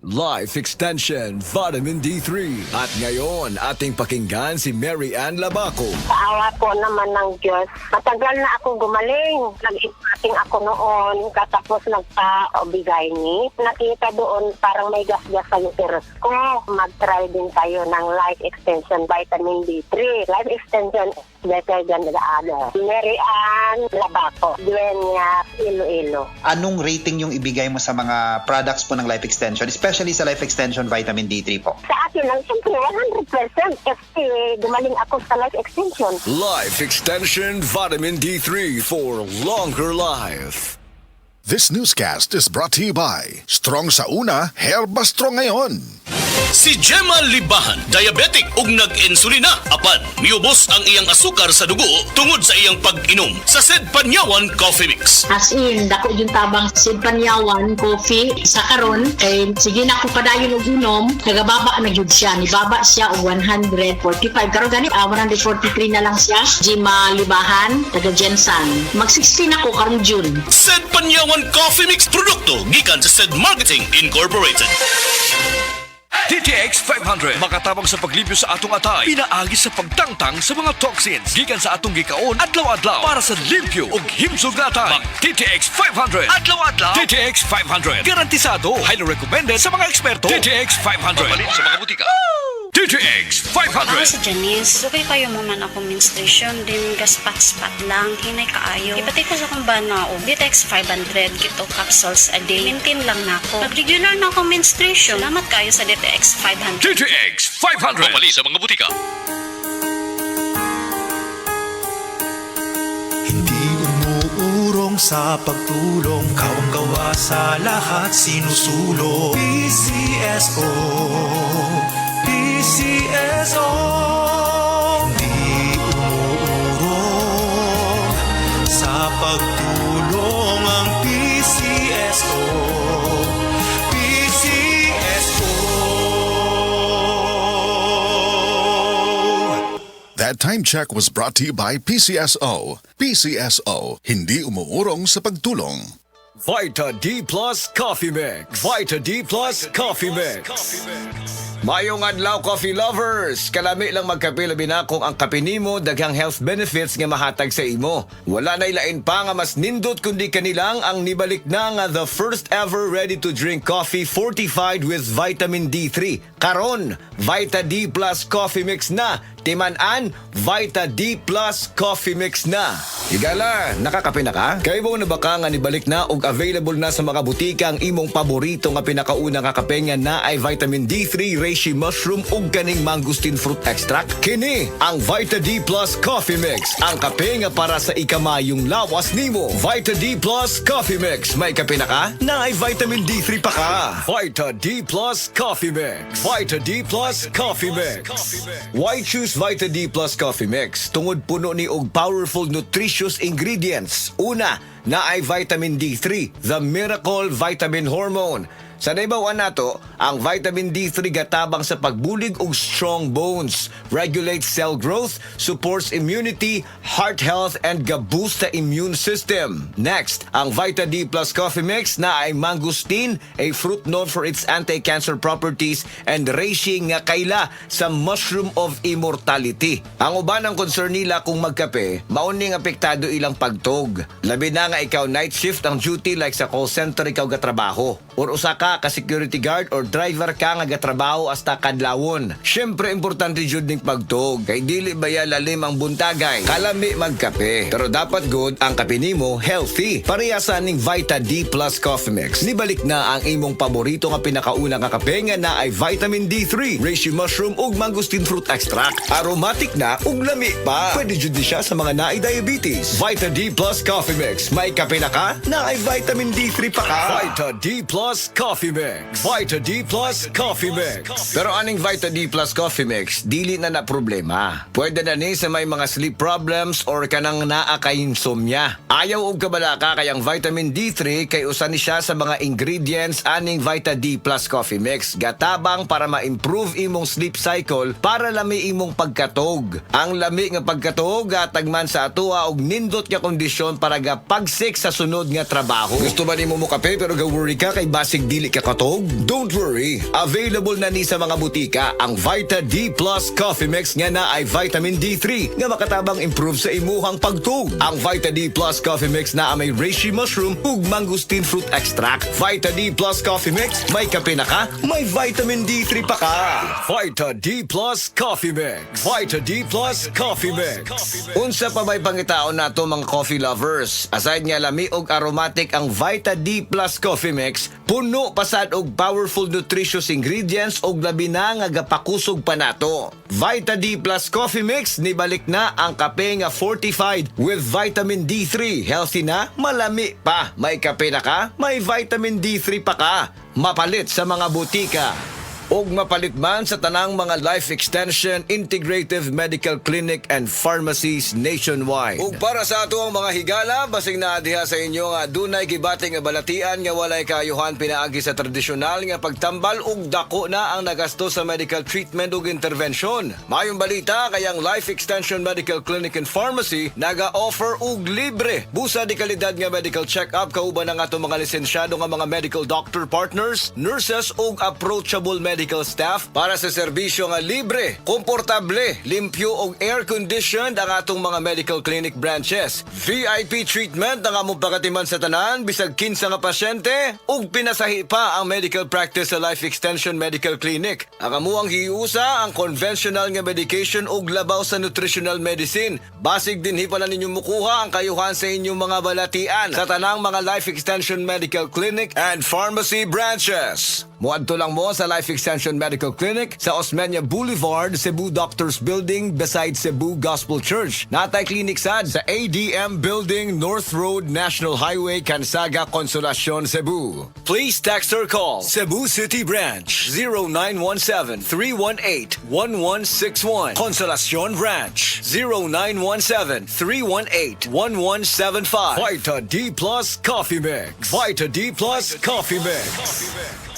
Life Extension Vitamin D3. At ngayon, ating pakinggan si Mary Ann Labaco. Sa awa po naman ng Diyos, matagal na akong gumaling. Nag-ipating ako noon, katapos nagpa-obigay. Nakita doon parang may gas-gas sa uterus ko. Mag-try din tayo ng Life Extension Vitamin D3. Life Extension is better than the other. Mary Ann Labaco, Dueñas, Iloilo. Anong rating yung ibigay mo sa mga products po ng Life Extension, especially sa Life Extension Vitamin D3 po? Sa akin lang, siyempre, 100% kasi gumaling ako sa Life Extension. Life Extension Vitamin D3 for longer life. This newscast is brought to you by Strong sa una, Herba Strong ngayon. Si Gemma Libahan, diabetic ug nag-insulina. Apan, miubos ang iyang asukar sa dugo tungod sa iyang pag-inom sa Sed Panyawan Coffee Mix. As in, dako yung tabang Sid Panyawan coffee sa karon kay sige na ko padayon og inom, nagababa na gyud siya. Nibaba siya og 145 karon gani 143 na lang siya. Gemma Libahan, taga Jensan. Mag-16 ako karong June. Sed Panyawan Coffee Mix produkto gikan sa Sed Marketing Incorporated. TTX 500 makatabang sa paglibyo sa atong atay, pinaagi sa pagtangtang sa mga toxins gikan sa atong gikaon adlaw-adlaw para sa limpyo ug himsog na atay. Mag TTX 500 adlaw-adlaw. TTX 500 garantisado, highly recommended sa mga eksperto. TTX 500 mabalin sa mga butika. TTX 500. Ako si Janice, okay kayo mo man ako menstruation, din gaspat-spat lang, hinay kaayo. Ipatay ko sa kong banao, DTX 500, kito capsules a day. Maintain lang na ako. Pag-regular na ako menstruation, salamat kayo sa DTX 500. TTX 500 mabalin sa mga butika. Hindi umuurong sa pagtulong, kawang gawa sa lahat sinusulong. PCSO, PCSO. Hindi umuurong sa pagtulong ang PCSO. PCSO. That time check was brought to you by PCSO. PCSO, hindi umuurong sa pagtulong. Vita D Plus Coffee Mix. Vita D Plus Coffee Mix. Mayong adlaw, coffee lovers! Kalami lang magkape labi na kung ang kape nimo daghang health benefits nga mahatag sa imo. Wala na ilain pa nga mas nindot kundi kanilang ang nibalik na nga the first ever ready-to-drink coffee fortified with vitamin D3. Karon, Vita D Plus Coffee Mix na. Timan-an, Vita D Plus Coffee Mix na. Higala, nakakape na ka? Kaya mo na ba ka nga nibalik na ug available na sa mga butika ang imong paborito nga pinakauna nga kape nga na ay vitamin D3, reishi mushroom ug kaning mangosteen fruit extract? Kini ang Vita D Plus Coffee Mix, ang kape nga para sa ikamayong lawas nimo. Vita D Plus Coffee Mix, may kape na ka? Na ay vitamin D3 pa ka. Vita D Plus Coffee Mix. Vita D Plus Coffee Mix. Why choose Vita D Plus Coffee Mix? Tungod puno ni og powerful nutritious ingredients. Una, na ay vitamin D3, the miracle vitamin hormone. Sa naibawan nato, ang vitamin D3 gatabang sa pagbulig og strong bones, regulates cell growth, supports immunity, heart health, and ga-boost sa immune system. Next, ang Vita D Plus Coffee Mix na ay mangosteen, a fruit known for its anti-cancer properties, and reishi nga kaila sa mushroom of immortality. Ang uban ang concern nila kung magkape, mauning apektado ilang pagtog. Labi na nga ikaw night shift ang duty like sa call center ikaw gatrabaho. Or usa ka security guard or driver ka nga gatrabaho hasta kadlawon. Syempre importante jud ning pagtog kay dili baya lalim ang buntagay. Kalami magkape. Pero dapat good ang kape nimo healthy. Parehasa ning Vita D Plus Coffee Mix. Nibalik na ang imong paborito nga pinakauna nga kape nga na ay vitamin D3, reishi mushroom ug mangosteen fruit extract. Aromatic na ug lami pa. Pwede jud ni siya sa mga naay diabetes. Vita D Plus Coffee Mix. May kape na ka? Na ay vitamin D3 pa ka. Vita D Plus Coffee Mix. Vita D Plus Coffee Mix. Pero aning Vita D Plus Coffee Mix, dili na problema. Pwede na ni sa may mga sleep problems or kanang naa kay insomnia. Ayaw og kabalaka kay ang vitamin D3 kay usa ni siya sa mga ingredients aning Vita D Plus Coffee Mix. Gatabang para ma-improve imong sleep cycle para lami imong pagkatog. Ang lami nga pagkatog gatagman sa atoa og nindot nga kondisyon para gapagsik sa sunod nga trabaho. Gusto ba nimo mo kape pero ga-worry ka kay basig dili ka katog? Don't worry, available na ni sa mga butika ang Vita D Plus Coffee Mix nga na ay vitamin D3 nga makatabang improve sa imuhang pagtug. Ang Vita D Plus Coffee Mix na may reishi mushroom ug mangosteen fruit extract. Vita D Plus Coffee Mix, may kape na ka, may vitamin D3 pa ka. Vita D Plus Coffee Mix. Vita D Plus Coffee Mix. Unsa pa may pangitaon nato mga coffee lovers? Aside nga lami og aromatic ang Vita D Plus Coffee Mix, puno pasad og powerful nutritious ingredients og labi na nga gapakusog pa nato. Vita D Plus Coffee Mix nibalik na ang kape nga fortified with vitamin D3. Healthy na, malami pa. May kape na ka, may vitamin D3 pa ka. Mapalit sa mga butika. Og mapalit man sa tanang mga life extension, integrative medical clinic and pharmacies nationwide. Ug para sa ato ang mga higala, basing na diha sa inyo nga dunay gibating nga balatian nga walay kayuhan pinaagi sa tradisyonal nga pagtambal ug dako na ang nagasto sa medical treatment ug intervention. Mayong balita kayang Life Extension Medical Clinic and Pharmacy naga-offer og libre busa di kalidad nga medical check-up kauban ang ato mga lisensyado nga mga medical doctor partners, nurses ug approachable medical staff para sa serbisyo nga libre, komportable, limpyo ug air-conditioned ang atong mga medical clinic branches. VIP treatment ang among pagatiman sa tanan bisag kinsa nga pasyente ug pinasahi pa ang medical practice sa Life Extension Medical Clinic. Ang amuang hiusa ang conventional nga medication ug labaw sa nutritional medicine. Basig din pala ninyo mukuha ang kayuhan sa inyong mga balatian sa tanang mga Life Extension Medical Clinic and Pharmacy branches. Muadto lang mo sa Life Extension Medical Clinic sa Osmeña Boulevard, Cebu Doctors Building beside Cebu Gospel Church. Natay clinic sad sa ADM Building, North Road, National Highway, Cansaga, Consolacion, Cebu. Please text or call Cebu City Branch 0917-318-1161. Consolacion Branch 0917-318-1175. Vita D Plus Coffee Mix. Vita D Plus Coffee Mix.